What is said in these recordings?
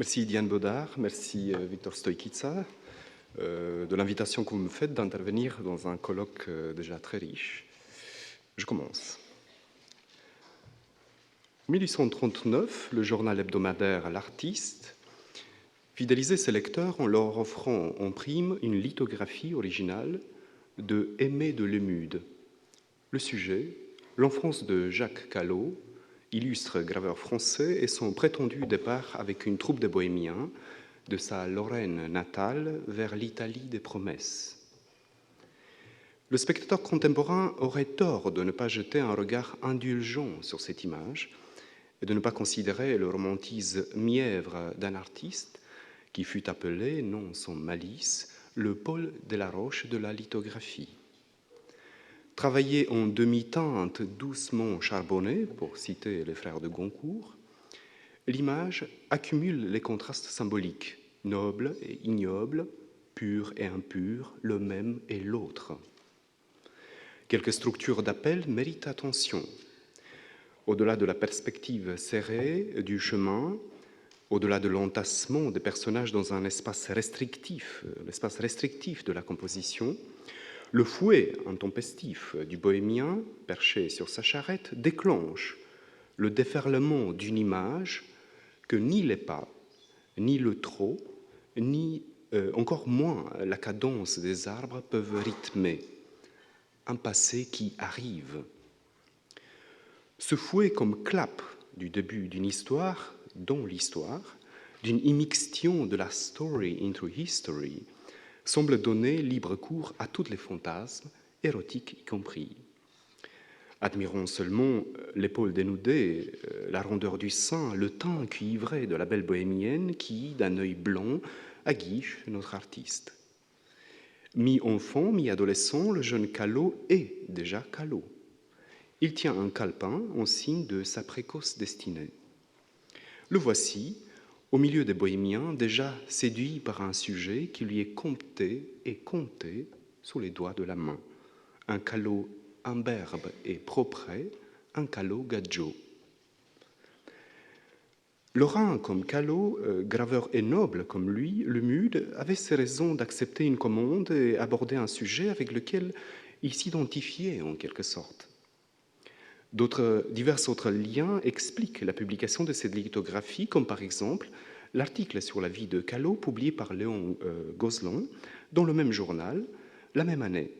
Merci Diane Baudard, merci Victor Stoikica de l'invitation que vous me faites d'intervenir dans un colloque déjà très riche. Je commence. En 1839, le journal hebdomadaire L'Artiste fidélisait ses lecteurs en leur offrant en prime une lithographie originale de Aimé de Lemude. Le sujet, l'enfance de Jacques Callot, illustre graveur français, et son prétendu départ avec une troupe de bohémiens de sa Lorraine natale vers l'Italie des promesses. Le spectateur contemporain aurait tort de ne pas jeter un regard indulgent sur cette image et de ne pas considérer le romantisme mièvre d'un artiste qui fut appelé, non sans malice, le Paul Delaroche de la lithographie. Travaillé en demi-teinte doucement charbonnée, pour citer les frères de Goncourt, l'image accumule les contrastes symboliques, noble et ignoble, pur et impur, le même et l'autre. Quelques structures d'appel méritent attention. Au-delà de la perspective serrée du chemin, au-delà de l'entassement des personnages dans un espace restrictif, l'espace restrictif de la composition, le fouet intempestif du bohémien, perché sur sa charrette, déclenche le déferlement d'une image que ni les pas, ni le trot, ni encore moins la cadence des arbres peuvent rythmer. Un passé qui arrive. Ce fouet comme clap du début d'une histoire, dont l'histoire, d'une immixtion de la story into history, semble donner libre cours à tous les fantasmes, érotiques y compris. Admirons seulement l'épaule dénudée, la rondeur du sein, le teint cuivré de la belle bohémienne qui, d'un œil blanc, aguiche notre artiste. Mi-enfant, mi-adolescent, le jeune Callot est déjà Callot. Il tient un calepin en signe de sa précoce destinée. Le voici, au milieu des bohémiens, déjà séduit par un sujet qui lui est compté et compté sous les doigts de la main. Un Callot imberbe et propre, un Callot gadjo. Lorrain comme Callot, graveur et noble comme lui, Lemude avait ses raisons d'accepter une commande et aborder un sujet avec lequel il s'identifiait en quelque sorte. Divers autres liens expliquent la publication de cette lithographie, comme par exemple l'article sur la vie de Callot publié par Léon Gozlan dans le même journal, la même année.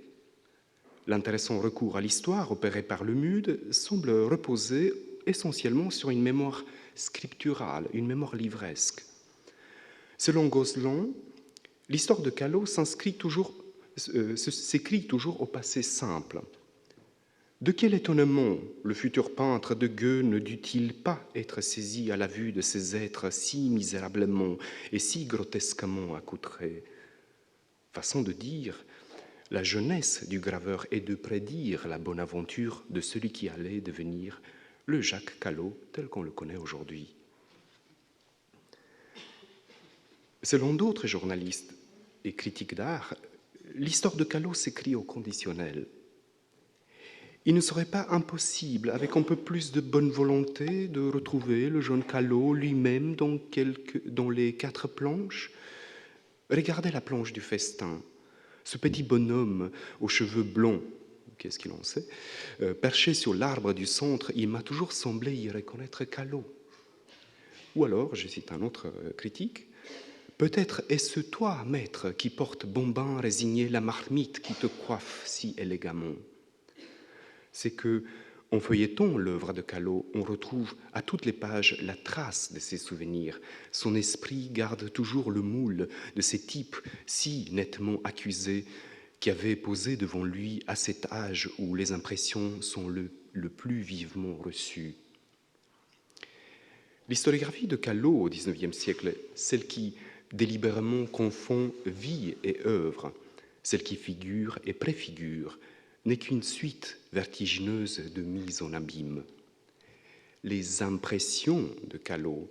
L'intéressant recours à l'histoire opéré par Lemude semble reposer essentiellement sur une mémoire scripturale, une mémoire livresque. Selon Gozlan, l'histoire de Callot s'écrit toujours au passé simple. De quel étonnement le futur peintre de Gueux ne dut-il pas être saisi à la vue de ces êtres si misérablement et si grotesquement accoutrés? Façon de dire, la jeunesse du graveur est de prédire la bonne aventure de celui qui allait devenir le Jacques Callot tel qu'on le connaît aujourd'hui. Selon d'autres journalistes et critiques d'art, l'histoire de Callot s'écrit au conditionnel. Il ne serait pas impossible, avec un peu plus de bonne volonté, de retrouver le jeune Callot lui-même dans les 4 planches. Regardez la planche du festin. Ce petit bonhomme aux cheveux blonds, qu'est-ce qu'il en sait, perché sur l'arbre du centre, il m'a toujours semblé y reconnaître Callot. Ou alors, je cite un autre critique, « Peut-être est-ce toi, maître, qui porte Bombin résigné la marmite qui te coiffe si élégamment ?» C'est que, en feuilletant l'œuvre de Callot, on retrouve à toutes les pages la trace de ses souvenirs. Son esprit garde toujours le moule de ces types si nettement accusés qui avaient posé devant lui à cet âge où les impressions sont le plus vivement reçues. L'historiographie de Callot au XIXe siècle, celle qui délibérément confond vie et œuvre, celle qui figure et préfigure, n'est qu'une suite vertigineuse de mises en abîme. Les impressions de Callot,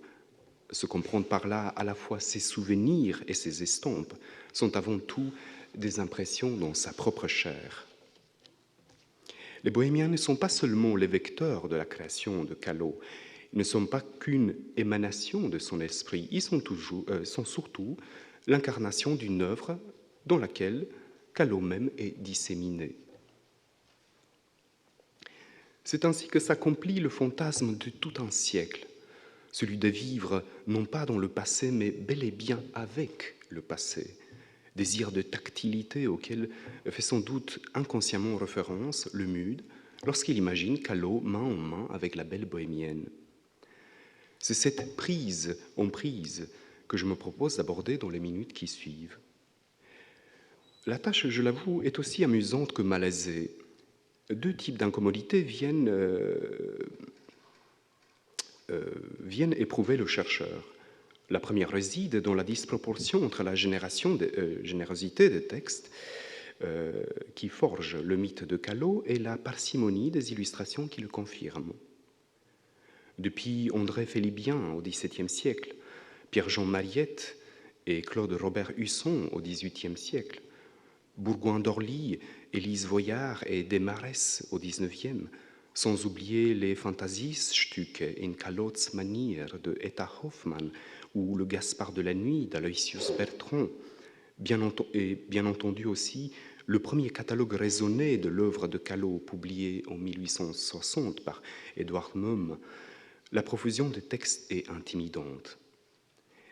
se comprendre par là à la fois ses souvenirs et ses estampes, sont avant tout des impressions dans sa propre chair. Les bohémiens ne sont pas seulement les vecteurs de la création de Callot, Ils ne sont pas qu'une émanation de son esprit, ils sont surtout l'incarnation d'une œuvre dans laquelle Callot même est disséminé. C'est ainsi que s'accomplit le fantasme de tout un siècle, celui de vivre non pas dans le passé, mais bel et bien avec le passé, désir de tactilité auquel fait sans doute inconsciemment référence le Mude lorsqu'il imagine Callot main en main avec la belle bohémienne. C'est cette prise en prise que je me propose d'aborder dans les minutes qui suivent. La tâche, je l'avoue, est aussi amusante que malaisée. Deux types d'incommodités viennent éprouver le chercheur. La première réside dans la disproportion entre la générosité des textes qui forgent le mythe de Callot et la parcimonie des illustrations qui le confirment. Depuis André Félibien au XVIIe siècle, Pierre-Jean Mariette et Claude Robert Husson au XVIIIe siècle, Bourgoin d'Orly, Élise Voyard et Desmarest au XIXe, sans oublier les Phantasiestücke in Callots Manier de Etta Hoffmann ou le Gaspard de la nuit d'Aloysius Bertrand, et bien entendu aussi le premier catalogue raisonné de l'œuvre de Callot publié en 1860 par Édouard Momme. La profusion des textes est intimidante.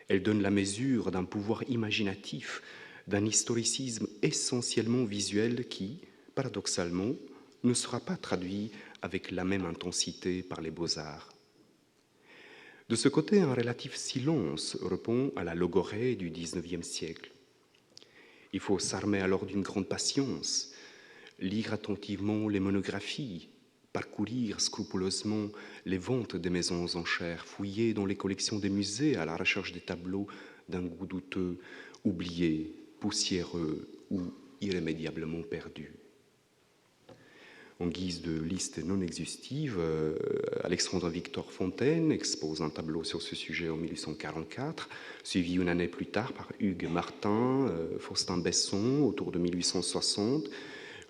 Elle donne la mesure d'un pouvoir imaginatif, d'un historicisme essentiellement visuel qui, paradoxalement, ne sera pas traduit avec la même intensité par les beaux-arts. De ce côté, un relatif silence répond à la logorrhée du XIXe siècle. Il faut s'armer alors d'une grande patience, lire attentivement les monographies, parcourir scrupuleusement les ventes des maisons aux enchères, fouiller dans les collections des musées à la recherche des tableaux d'un goût douteux, oubliés, poussiéreux ou irrémédiablement perdus. En guise de liste non exhaustive, Alexandre Victor Fontaine expose un tableau sur ce sujet en 1844, suivi une année plus tard par Hugues Martin, Faustin Besson autour de 1860,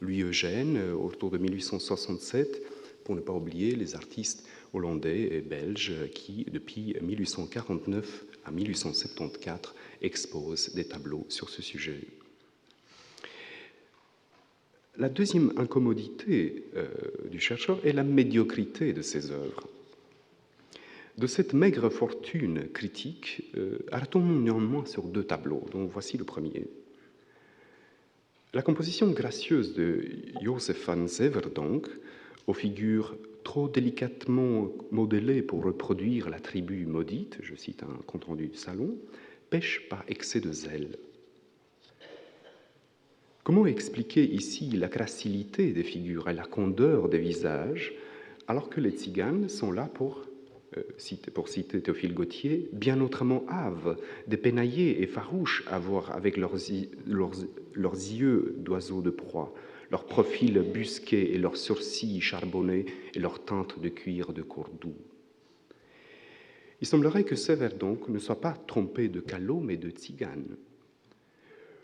Louis Eugène autour de 1867, pour ne pas oublier les artistes hollandais et belges qui, depuis 1849 à 1874, exposent des tableaux sur ce sujet. La deuxième incommodité du chercheur est la médiocrité de ses œuvres. De cette maigre fortune critique, arrêtons-nous néanmoins sur deux tableaux, dont voici le premier. La composition gracieuse de Joseph van Severdonck, aux figures trop délicatement modelées pour reproduire la tribu maudite, je cite un compte-rendu du salon, pêche par excès de zèle. Comment expliquer ici la gracilité des figures et la candeur des visages, alors que les tziganes sont là pour citer Théophile Gautier, bien autrement hâves, dépenaillés et farouches à voir avec leurs yeux d'oiseaux de proie, leurs profils busqués et leurs sourcils charbonnés et leurs teintes de cuir de Cordoue. Il semblerait que Severdonck ne soit pas trompé de Callot, mais de tzigane.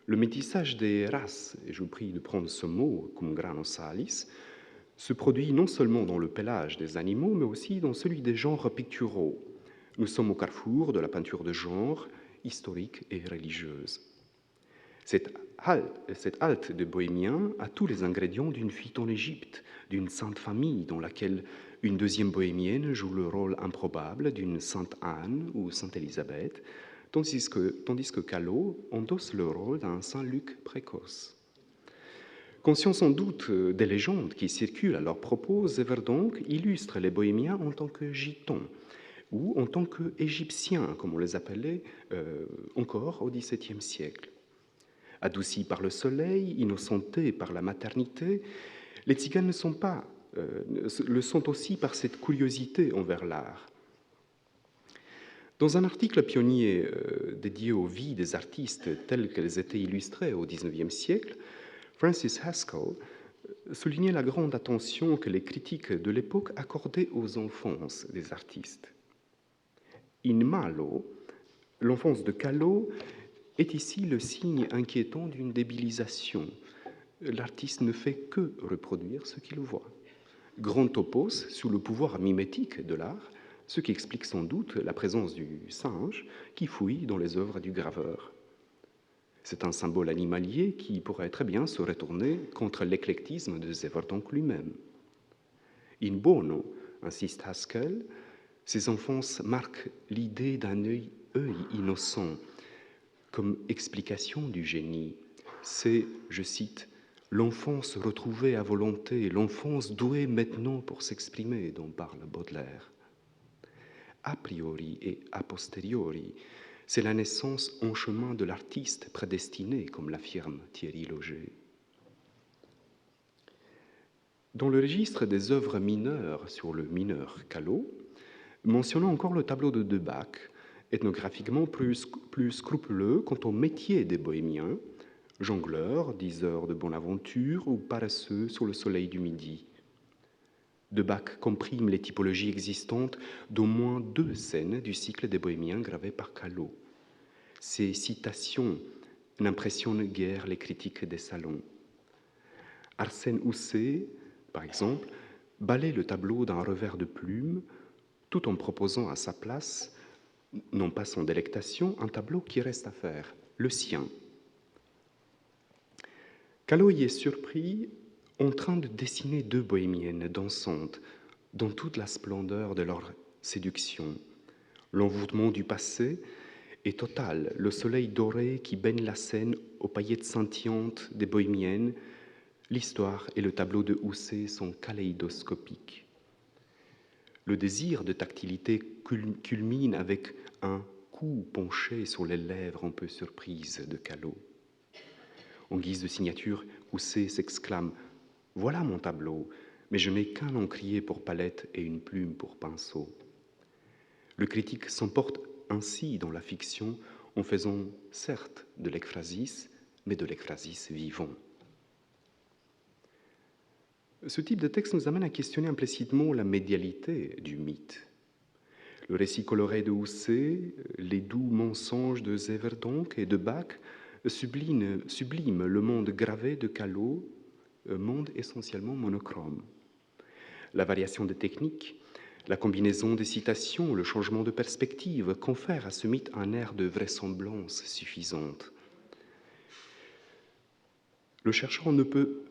Le métissage des races, et je vous prie de prendre ce mot cum grano salis, se produit non seulement dans le pelage des animaux, mais aussi dans celui des genres picturaux. Nous sommes au carrefour de la peinture de genre, historique et religieuse. Cette halte de bohémiens a tous les ingrédients d'une fuite en Égypte, d'une sainte famille dans laquelle une deuxième bohémienne joue le rôle improbable d'une sainte Anne ou sainte Élisabeth, tandis que Callot endosse le rôle d'un saint Luc précoce. Conscient sans doute des légendes qui circulent à leur propos, Severdonck illustre les bohémiens en tant que gitans ou en tant qu'égyptiens, comme on les appelait encore au XVIIe siècle. Adoucis par le soleil, innocentés par la maternité, les tziganes le sont aussi par cette curiosité envers l'art. Dans un article pionnier dédié aux vies des artistes telles qu'elles étaient illustrées au XIXe siècle, Francis Haskell soulignait la grande attention que les critiques de l'époque accordaient aux enfances des artistes. In malo, l'enfance de Callot est ici le signe inquiétant d'une débilisation. L'artiste ne fait que reproduire ce qu'il voit. Grand topos, sous le pouvoir mimétique de l'art, ce qui explique sans doute la présence du singe qui fouille dans les œuvres du graveur. C'est un symbole animalier qui pourrait très bien se retourner contre l'éclectisme de Zeverdonck lui-même. In bono, insiste Haskell, ces enfances marquent l'idée d'un œil innocent comme explication du génie. C'est, je cite, l'enfance retrouvée à volonté, l'enfance douée maintenant pour s'exprimer dont parle Baudelaire. A priori et a posteriori, c'est la naissance en chemin de l'artiste prédestiné, comme l'affirme Thierry Lauger. Dans le registre des œuvres mineures sur le mineur Callot, mentionnons encore le tableau de Debac, ethnographiquement plus scrupuleux quant au métier des bohémiens, jongleurs, diseurs de bonne aventure ou paresseux sur le soleil du midi. Debac comprime les typologies existantes d'au moins 2 scènes du cycle des bohémiens gravées par Callot. Ces citations n'impressionnent guère les critiques des salons. Arsène Housset, par exemple, balaie le tableau d'un revers de plume, tout en proposant à sa place, non pas sans délectation, un tableau qui reste à faire, le sien. Callot y est surpris en train de dessiner 2 bohémiennes dansantes dans toute la splendeur de leur séduction. L'envoûtement du passé est total, le soleil doré qui baigne la scène aux paillettes scintillantes des bohémiennes, l'histoire et le tableau de Housset sont kaléidoscopiques. Le désir de tactilité culmine avec un coup penché sur les lèvres un peu surprises de Callot. En guise de signature, Housset s'exclame « Voilà mon tableau, mais je n'ai qu'un encrier pour palette et une plume pour pinceau. » Le critique s'emporte ainsi dans la fiction en faisant certes de l'ekphrasis, mais de l'ekphrasis vivant. Ce type de texte nous amène à questionner implicitement la médialité du mythe. Le récit coloré de Housset, les doux mensonges de Zeverdonck et de Bach sublime le monde gravé de Callot, un monde essentiellement monochrome. La variation des techniques, la combinaison des citations, le changement de perspective confèrent à ce mythe un air de vraisemblance suffisante. Le chercheur ne peut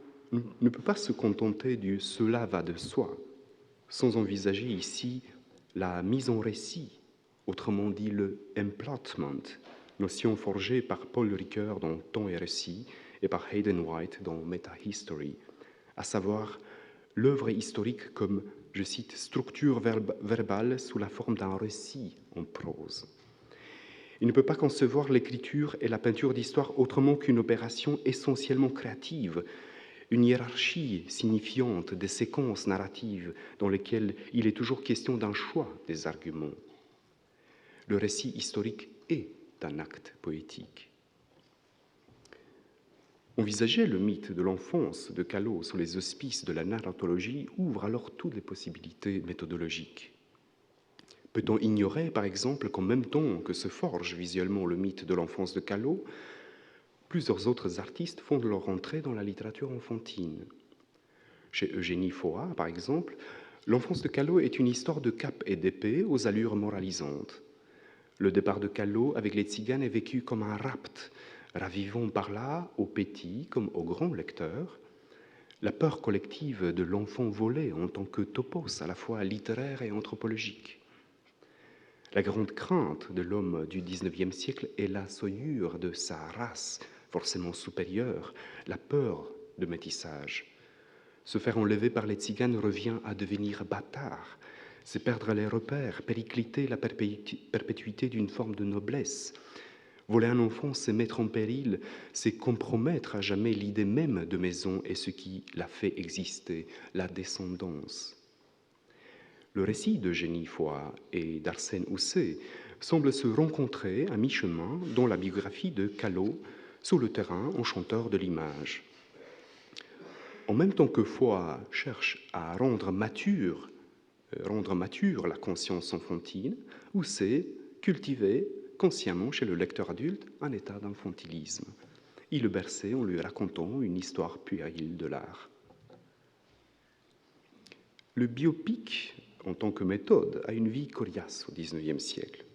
pas se contenter du « cela va de soi », sans envisager ici la mise en récit, autrement dit le emplotment, notion forgée par Paul Ricoeur dans Temps et récit et par Hayden White dans Meta-History, à savoir l'œuvre historique comme, je cite, structure verbale sous la forme d'un récit en prose. Il ne peut pas concevoir l'écriture et la peinture d'histoire autrement qu'une opération essentiellement créative, une hiérarchie signifiante des séquences narratives dans lesquelles il est toujours question d'un choix des arguments. Le récit historique est un acte poétique. Envisager le mythe de l'enfance de Callot sous les auspices de la narratologie ouvre alors toutes les possibilités méthodologiques. Peut-on ignorer, par exemple, qu'en même temps que se forge visuellement le mythe de l'enfance de Callot, plusieurs autres artistes font leur entrée dans la littérature enfantine. Chez Eugénie Foa, par exemple, l'enfance de Callot est une histoire de cap et d'épée aux allures moralisantes. Le départ de Callot avec les tziganes est vécu comme un rapt, ravivant par là, aux petits comme aux grands lecteurs, la peur collective de l'enfant volé en tant que topos à la fois littéraire et anthropologique. La grande crainte de l'homme du XIXe siècle est la souillure de sa race, forcément supérieure, la peur de métissage. Se faire enlever par les tziganes revient à devenir bâtard, c'est perdre les repères, péricliter la perpétuité d'une forme de noblesse. Voler un enfant, c'est mettre en péril, c'est compromettre à jamais l'idée même de maison et ce qui la fait exister, la descendance. Le récit d'Eugénie Foa et d'Arsène Housset semble se rencontrer à mi-chemin dans la biographie de Callot sur le terrain enchanteur de l'image. En même temps que Foa cherche à rendre mature la conscience enfantine, Housset cultivait consciemment chez le lecteur adulte un état d'infantilisme. Il le berçait en lui racontant une histoire puérile de l'art. Le biopic en tant que méthode à une vie coriace au XIXe siècle.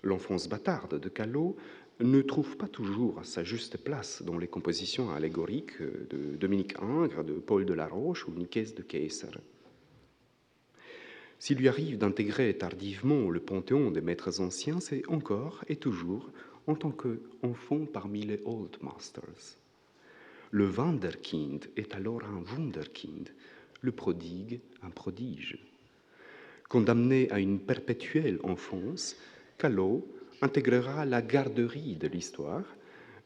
L'enfance bâtarde de Callot ne trouve pas toujours sa juste place dans les compositions allégoriques de Dominique Ingres, de Paul Delaroche ou Nicaise de Keyser. S'il lui arrive d'intégrer tardivement le panthéon des maîtres anciens, c'est encore et toujours en tant qu'enfant parmi les Old Masters. Le Wunderkind est alors un Wunderkind, le prodigue un prodige. Condamné à une perpétuelle enfance, Callot intégrera la garderie de l'histoire,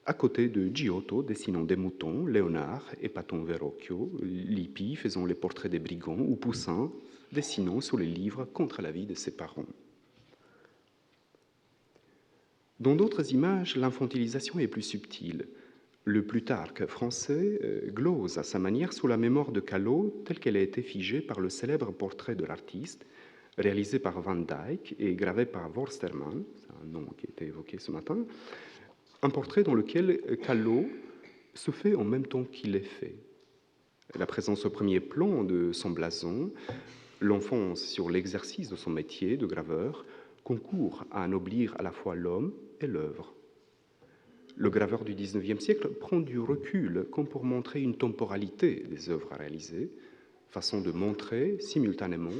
à côté de Giotto dessinant des moutons, Léonard et Paton Verrocchio, Lippi faisant les portraits des brigands ou Poussin dessinant sur les livres contre la vie de ses parents. Dans d'autres images, l'infantilisation est plus subtile. Le Plutarque français glose à sa manière sous la mémoire de Callot telle qu'elle a été figée par le célèbre portrait de l'artiste, réalisé par Van Dyck et gravé par Worstermann, c'est un nom qui a été évoqué ce matin, un portrait dans lequel Callot se fait en même temps qu'il est fait. La présence au premier plan de son blason, l'enfance sur l'exercice de son métier de graveur, concourt à anoblir à la fois l'homme et l'œuvre. Le graveur du XIXe siècle prend du recul comme pour montrer une temporalité des œuvres réalisées, façon de montrer simultanément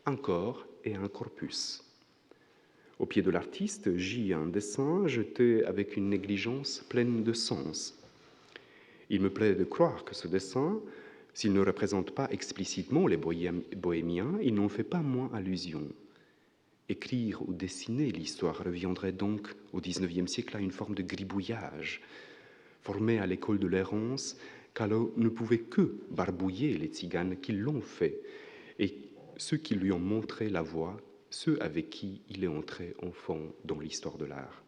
un corps et un corpus. Au pied de l'artiste gît un dessin jeté avec une négligence pleine de sens. Il me plaît de croire que ce dessin, s'il ne représente pas explicitement les bohémiens, il n'en fait pas moins allusion. Écrire ou dessiner l'histoire reviendrait donc au XIXe siècle à une forme de gribouillage. Formé à l'école de l'errance, Callot ne pouvait que barbouiller les tziganes qui l'ont fait et ceux qui lui ont montré la voie, ceux avec qui il est entré enfant dans l'histoire de l'art.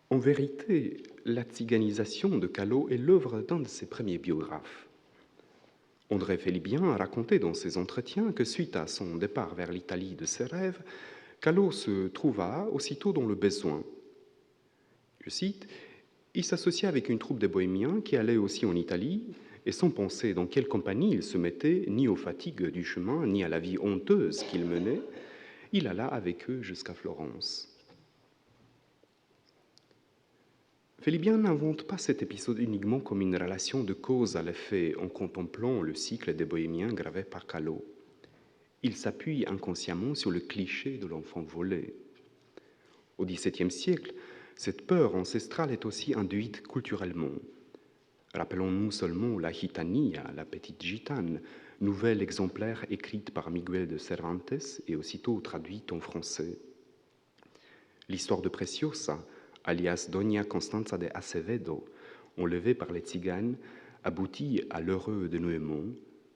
En vérité, la tziganisation de Callot est l'œuvre d'un de ses premiers biographes. André Félibien a raconté dans ses entretiens que suite à son départ vers l'Italie de ses rêves, Callot se trouva aussitôt dans le besoin. Je cite, « Il s'associa avec une troupe de bohémiens qui allait aussi en Italie, et sans penser dans quelle compagnie il se mettait, ni aux fatigues du chemin, ni à la vie honteuse qu'il menait, il alla avec eux jusqu'à Florence. » Félibien n'invente pas cet épisode uniquement comme une relation de cause à l'effet en contemplant le cycle des bohémiens gravé par Callot. Il s'appuie inconsciemment sur le cliché de l'enfant volé. Au XVIIe siècle, cette peur ancestrale est aussi induite culturellement. Rappelons-nous seulement la Gitanilla, la petite gitane, nouvel exemplaire écrite par Miguel de Cervantes et aussitôt traduite en français. L'histoire de Preciosa, alias Doña Constanza de Acevedo, enlevée par les tziganes, aboutit à l'heureux dénouement.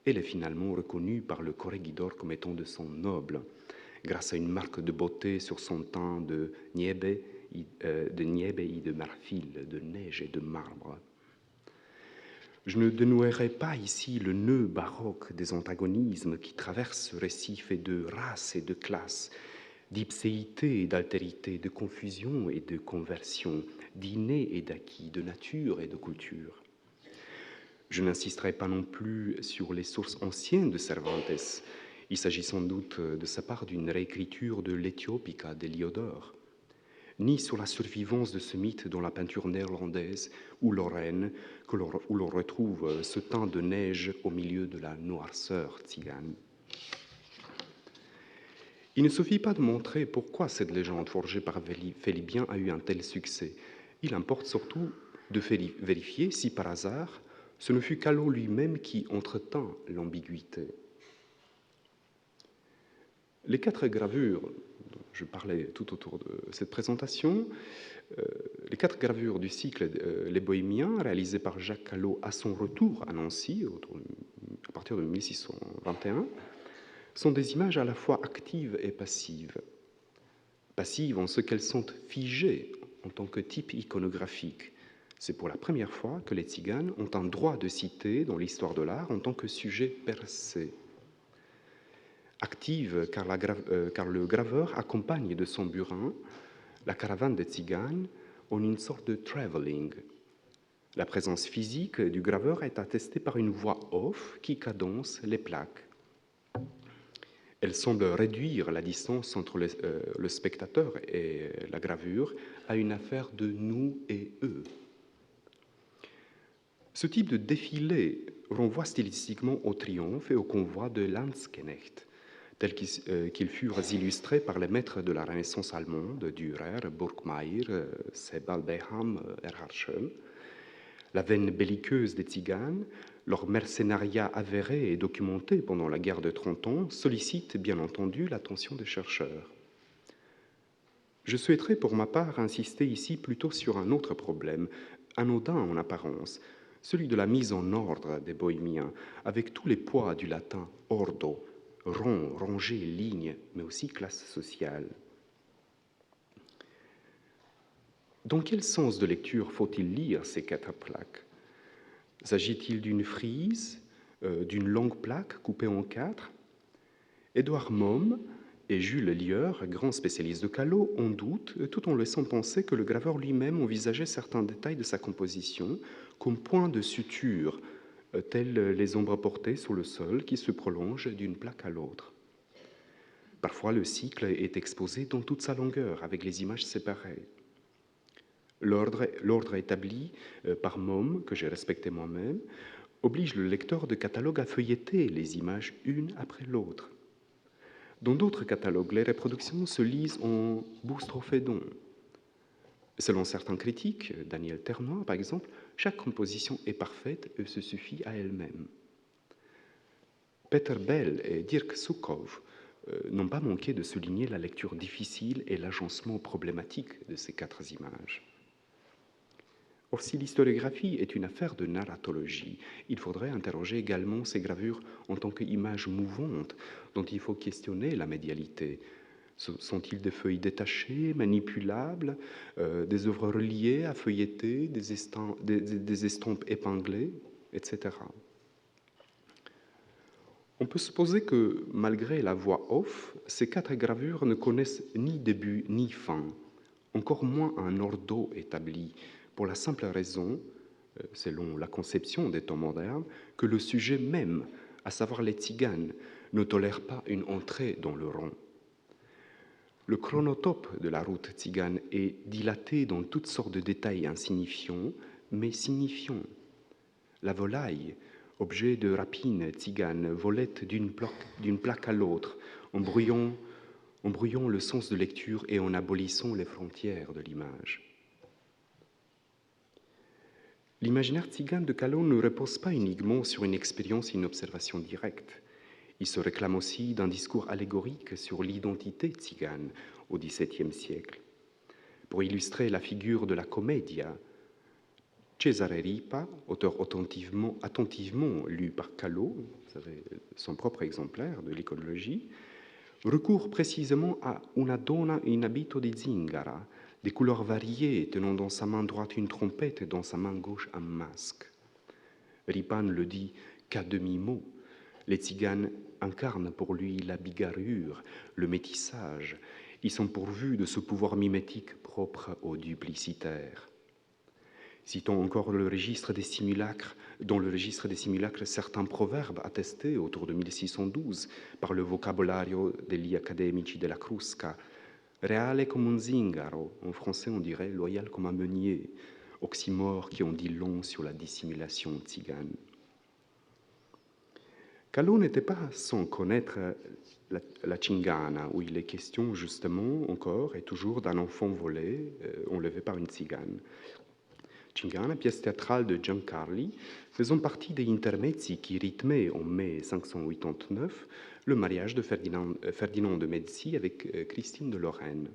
Elle est finalement reconnue par le corregidor comme étant de sang noble, grâce à une marque de beauté sur son teint de nieve et de marfil, de neige et de marbre. Je ne dénouerai pas ici le nœud baroque des antagonismes qui traversent ce récit fait de race et de classe, d'ipséité et d'altérité, de confusion et de conversion, d'inné et d'acquis, de nature et de culture. Je n'insisterai pas non plus sur les sources anciennes de Cervantes. Il s'agit sans doute de sa part d'une réécriture de l'Éthiopica d'Héliodore, ni sur la survivance de ce mythe dans la peinture néerlandaise ou lorraine, où l'on retrouve ce teint de neige au milieu de la noirceur tzigane. Il ne suffit pas de montrer pourquoi cette légende forgée par Félibien a eu un tel succès. Il importe surtout de vérifier si par hasard ce ne fut Callot lui-même qui entretint l'ambiguïté. Les 4 gravures dont je parlais tout autour de cette présentation, les 4 gravures du cycle Les Bohémiens, réalisées par Jacques Callot à son retour à Nancy, à partir de 1621, sont des images à la fois actives et passives. Passives en ce qu'elles sont figées en tant que type iconographique. C'est pour la première fois que les tziganes ont un droit de citer dans l'histoire de l'art en tant que sujet per se. Active car le graveur accompagne de son burin la caravane des tziganes en une sorte de travelling. La présence physique du graveur est attestée par une voix off qui cadence les plaques. Elle semble réduire la distance entre le spectateur et la gravure à une affaire de nous et eux. Ce type de défilé renvoie stylistiquement au triomphe et au convoi de Landsknecht, tels qu'ils furent illustrés par les maîtres de la Renaissance allemande, Dürer, Burgkmair, Sebald, Beham, Erhard Schön. La veine belliqueuse des tziganes, leur mercénariat avéré et documenté pendant la guerre de 30 ans, sollicite bien entendu l'attention des chercheurs. Je souhaiterais pour ma part insister ici plutôt sur un autre problème, anodin en apparence, celui de la mise en ordre des bohémiens, avec tous les poids du latin ordo, rond, rangée, ligne, mais aussi classe sociale. Dans quel sens de lecture faut-il lire ces 4 plaques? S'agit-il d'une frise, d'une longue plaque coupée en 4? Édouard Maume et Jules Lieur, grands spécialistes de Callot, en doutent, tout en laissant penser que le graveur lui-même envisageait certains détails de sa composition comme points de suture, tels les ombres portées sur le sol qui se prolongent d'une plaque à l'autre. Parfois, le cycle est exposé dans toute sa longueur, avec les images séparées. L'ordre établi par Maume, que j'ai respecté moi-même, oblige le lecteur de catalogue à feuilleter les images une après l'autre. Dans d'autres catalogues, les reproductions se lisent en boustrophédon. Selon certains critiques, Daniel Ternois par exemple, chaque composition est parfaite et se suffit à elle-même. Peter Bell et Dirk Suckhoff n'ont pas manqué de souligner la lecture difficile et l'agencement problématique de ces 4 images. Or, si l'historiographie est une affaire de narratologie, il faudrait interroger également ces gravures en tant qu'images mouvantes dont il faut questionner la médialité. Sont-ils des feuilles détachées, manipulables, des œuvres reliées à feuilleter, des estampes épinglées, etc. On peut supposer que, malgré la voix off, ces 4 gravures ne connaissent ni début ni fin, encore moins un ordo établi, pour la simple raison, selon la conception des temps modernes, que le sujet même, à savoir les tziganes, ne tolère pas une entrée dans le rond. Le chronotope de la route tzigane est dilaté dans toutes sortes de détails insignifiants, mais signifiants. La volaille, objet de rapine tzigane, volette d'une plaque à l'autre, en brouillant le sens de lecture et en abolissant les frontières de l'image. L'imaginaire tzigane de Callot ne repose pas uniquement sur une expérience et une observation directe. Il se réclame aussi d'un discours allégorique sur l'identité tzigane au XVIIe siècle. Pour illustrer la figure de la commedia, Cesare Ripa, auteur attentivement lu par Callot, son propre exemplaire de l'iconologie, recourt précisément à una donna in abito di zingara, des couleurs variées, tenant dans sa main droite une trompette et dans sa main gauche un masque. Ripa ne le dit qu'à demi-mot. Les tziganes incarnent pour lui la bigarrure, le métissage. Ils sont pourvus de ce pouvoir mimétique propre aux duplicitaires. Citons encore le registre des simulacres, dans le registre des simulacres, certains proverbes attestés autour de 1612 par le vocabolario degli accademici della Crusca. Reale comme un zingaro, en français on dirait loyal comme un meunier, oxymore qui en dit long sur la dissimulation tzigane. Callot n'était pas sans connaître la Cingana, où il est question justement encore et toujours d'un enfant volé, enlevé par une tzigane. Cingana, pièce théâtrale de Giancarli, faisant partie des intermezzi qui rythmaient en mai 589 le mariage de Ferdinand de Médicis avec Christine de Lorraine.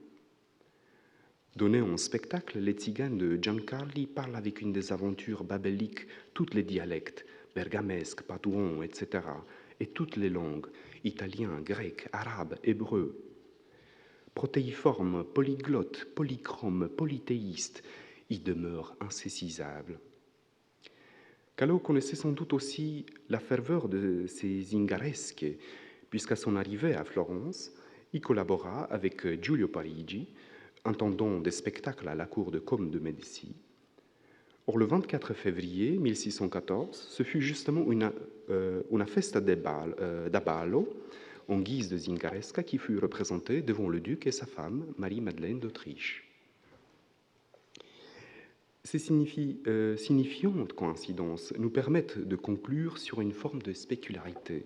Donné en spectacle, les tziganes de Giancarli parlent avec une désaventure babélique tous les dialectes, bergamesque, padouan, etc., et toutes les langues, italien, grec, arabe, hébreu. Protéiforme, polyglotte, polychrome, polythéiste, il demeure insaisissable. Callot connaissait sans doute aussi la ferveur de ces zingaresques, puisqu'à son arrivée à Florence, il collabora avec Giulio Parigi, intendant des spectacles à la cour de Côme de Médicis. Or, le 24 février 1614, ce fut justement una festa da ballo en guise de Zingaresca qui fut représentée devant le duc et sa femme, Marie-Madeleine d'Autriche. Ces signifiantes coïncidences nous permettent de conclure sur une forme de spécularité.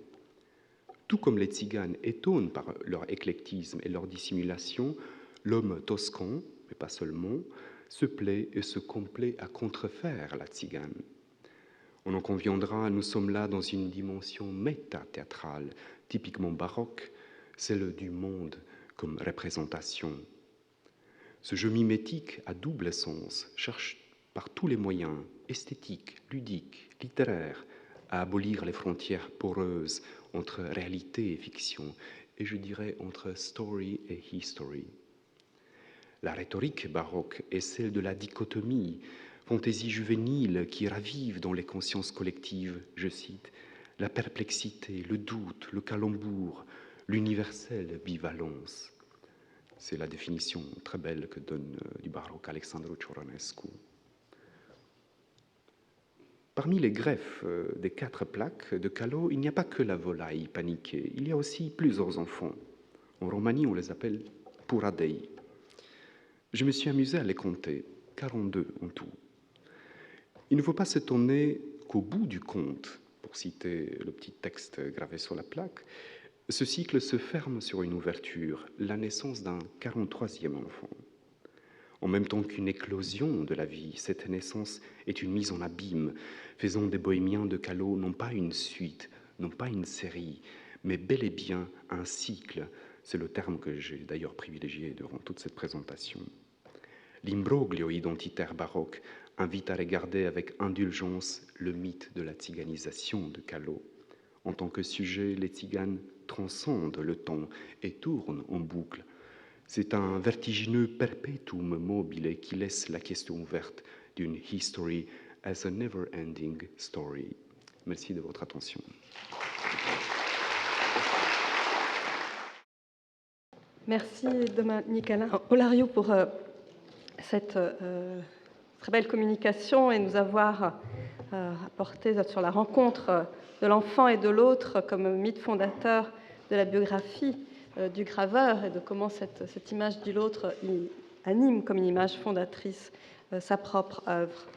Tout comme les tziganes étonnent par leur éclectisme et leur dissimulation, l'homme toscan, mais pas seulement, se plaît et se complaît à contrefaire la tzigane. On en conviendra, nous sommes là dans une dimension méta-théâtrale, typiquement baroque, celle du monde comme représentation. Ce jeu mimétique à double sens cherche par tous les moyens, esthétiques, ludiques, littéraires, à abolir les frontières poreuses entre réalité et fiction, et je dirais entre story et history. La rhétorique baroque est celle de la dichotomie, fantaisie juvénile qui ravive dans les consciences collectives, je cite, la perplexité, le doute, le calembour, l'universelle bivalence. C'est la définition très belle que donne du baroque Alexandru Cioranescu. Parmi les greffes des 4 plaques de Callot, il n'y a pas que la volaille paniquée, il y a aussi plusieurs enfants. En Roumanie, on les appelle puradei. Je me suis amusé à les compter, 42 en tout. Il ne faut pas s'étonner qu'au bout du conte, pour citer le petit texte gravé sur la plaque, ce cycle se ferme sur une ouverture, la naissance d'un 43e enfant. En même temps qu'une éclosion de la vie, cette naissance est une mise en abîme, faisant des bohémiens de Callot non pas une suite, non pas une série, mais bel et bien un cycle. C'est le terme que j'ai d'ailleurs privilégié durant toute cette présentation. L'imbroglio identitaire baroque invite à regarder avec indulgence le mythe de la tziganisation de Callot. En tant que sujet, les tziganes transcendent le temps et tournent en boucle. C'est un vertigineux perpetuum mobile qui laisse la question ouverte d'une history as a never-ending story. Merci de votre attention. Merci Dominique Alain Olario pour cette très belle communication et nous avoir apporté sur la rencontre de l'enfant et de l'autre comme mythe fondateur de la biographie du graveur et de comment cette image de l'autre anime comme une image fondatrice sa propre œuvre.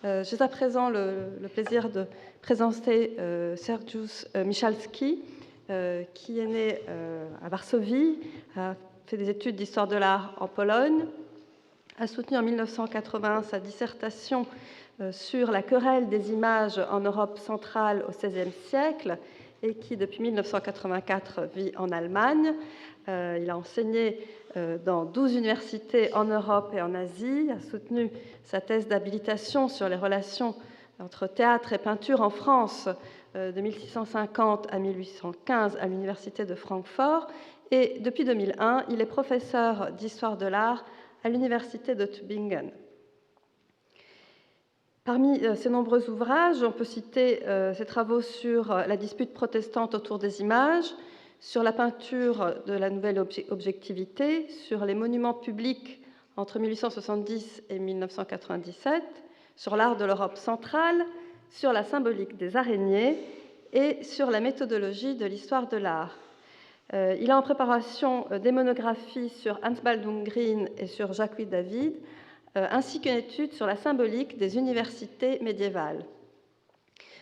J'ai à présent le plaisir de présenter Sergiusz Michalski, qui est né à Varsovie, a fait des études d'histoire de l'art en Pologne, a soutenu en 1980 sa dissertation sur la querelle des images en Europe centrale au XVIe siècle et qui, depuis 1984, vit en Allemagne. Il a enseigné dans 12 universités en Europe et en Asie, a soutenu sa thèse d'habilitation sur les relations entre théâtre et peinture en France de 1650 à 1815 à l'université de Francfort. Et depuis 2001, il est professeur d'histoire de l'art à l'université de Tübingen. Parmi ses nombreux ouvrages, on peut citer ses travaux sur la dispute protestante autour des images, sur la peinture de la nouvelle objectivité, sur les monuments publics entre 1870 et 1997, sur l'art de l'Europe centrale, sur la symbolique des araignées et sur la méthodologie de l'histoire de l'art. Il a en préparation des monographies sur Hans Baldung Grien et sur Jacques-Louis David, ainsi qu'une étude sur la symbolique des universités médiévales.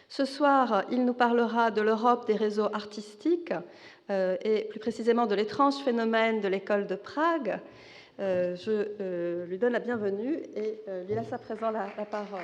Ce soir, il nous parlera de l'Europe des réseaux artistiques et plus précisément de l'étrange phénomène de l'école de Prague. Je lui donne la bienvenue et lui laisse à présent la parole.